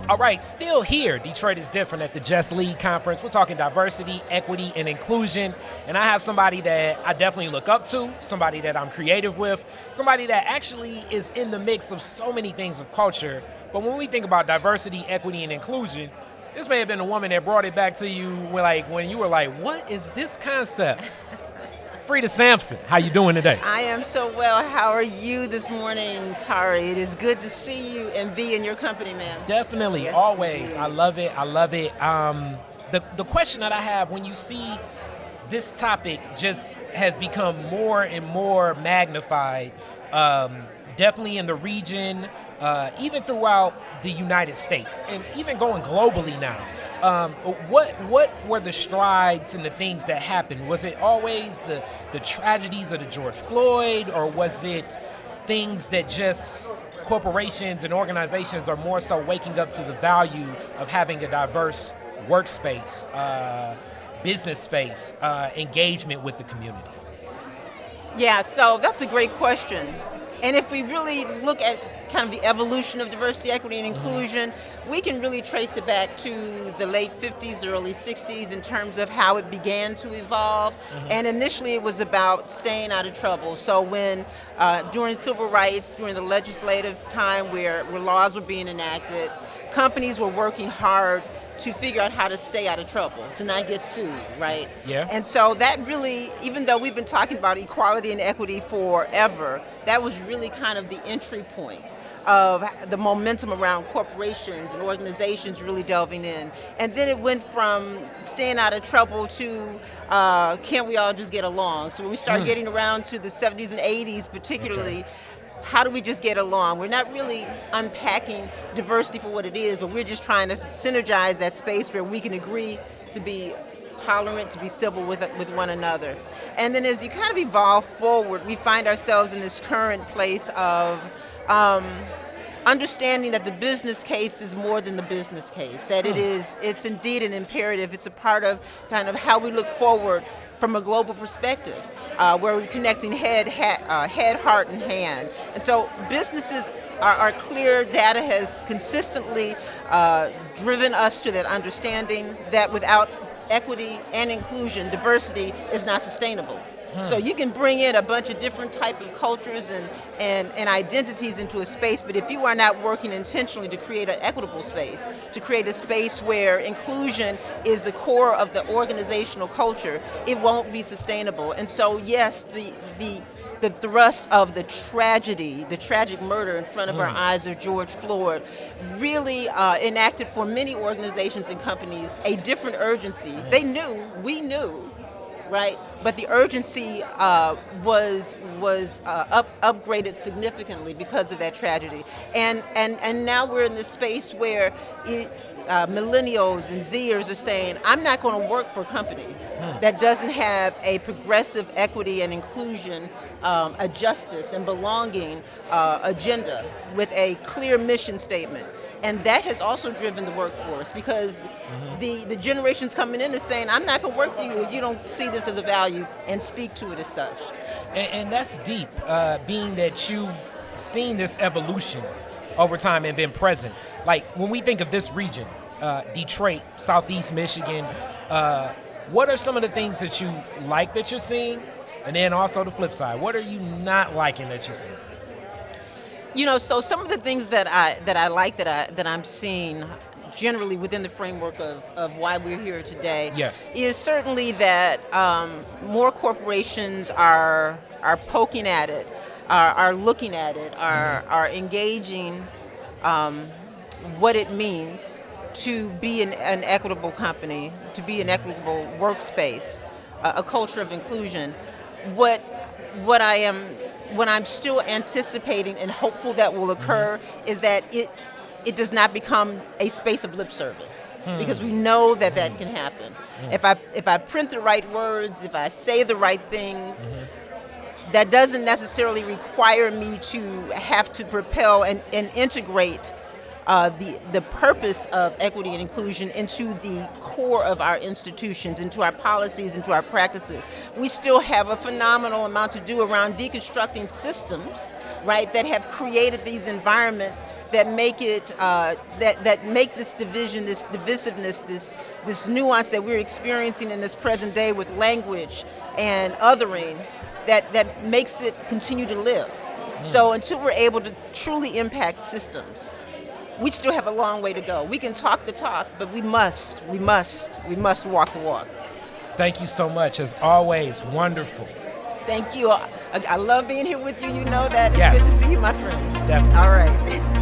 All right, still here. Detroit is different at the Just Lead Conference. We're talking diversity, equity, and inclusion. And I have somebody that I definitely look up to, somebody that I'm creative with, somebody that actually is in the mix of so many things of culture. But when we think about diversity, equity, and inclusion, this may have been a woman that brought it back to you when you were like, what is this concept? Freda Sampson, how you doing today? I am so well. How are you this morning, Khary? It is good to see you and be in your company, man. Definitely, Yes, always. indeed. I love it. The question that I have when you see this topic just has become more and more magnified, definitely in the region, even throughout the United States, and even going globally now. What were the strides and the things that happened? Was it always the tragedies of the George Floyd, or was it things that just corporations and organizations are more so waking up to the value of having a diverse workspace, business space, engagement with the community? Yeah, so that's a great question. And if we really look at kind of the evolution of diversity, equity, and inclusion, we can really trace it back to the late 50s, early 60s in terms of how it began to evolve. And initially it was about staying out of trouble. So when, during civil rights, during the legislative time where laws were being enacted, companies were working hard to figure out how to stay out of trouble, to not get sued, right? Yeah. And so that really, even though we've been talking about equality and equity forever, that was really kind of the entry point of the momentum around corporations and organizations really delving in. And then it went from staying out of trouble to can't we all just get along? So when we start getting around to the 70s and 80s particularly, how do we just get along? We're not really unpacking diversity for what it is, but we're just trying to synergize that space where we can agree to be tolerant, to be civil with one another. And then as you kind of evolve forward, we find ourselves in this current place of understanding that the business case is more than the business case, that it's indeed an imperative. It's a part of kind of how we look forward from a global perspective, where we're connecting head, heart, and hand. And so businesses are clear. Data has consistently driven us to that understanding that without equity and inclusion, diversity is not sustainable. So you can bring in a bunch of different type of cultures and identities into a space, but if you are not working intentionally to create an equitable space, to create a space where inclusion is the core of the organizational culture, it won't be sustainable. And so yes, the thrust of the tragic murder in front of our eyes of George Floyd really enacted for many organizations and companies a different urgency. They knew, we knew, right? But the urgency was upgraded significantly because of that tragedy. And now we're in this space where millennials and Zers are saying, I'm not going to work for a company that doesn't have a progressive equity and inclusion, a justice and belonging agenda with a clear mission statement. And that has also driven the workforce because the generations coming in are saying, I'm not going to work for you if you don't see this as a value and speak to it as such. And that's deep, being that you've seen this evolution over time and been present. Like when we think of this region, Detroit, Southeast Michigan, what are some of the things that you like that you're seeing? And then also the flip side, what are you not liking that you're seeing? You know, so some of the things that I like that I'm seeing generally within the framework of why we're here today, yes, is certainly that more corporations are poking at it, are looking at it, are engaging what it means to be an equitable company, to be an equitable workspace, a culture of inclusion. What I'm still anticipating and hopeful that will occur is that it does not become a space of lip service, because we know that can happen. If I print the right words, if I say the right things, that doesn't necessarily require me to have to propel and integrate the purpose of equity and inclusion into the core of our institutions, into our policies, into our practices. We still have a phenomenal amount to do around deconstructing systems, right, that have created these environments that make it that make this division, this divisiveness, this nuance that we're experiencing in this present day with language and othering, that makes it continue to live. So until we're able to truly impact systems, we still have a long way to go. We can talk the talk, but we must walk the walk. Thank you so much. As always, wonderful. Thank you. I love being here with you. You know that. It's Yes. good to see you, my friend. Definitely. All right.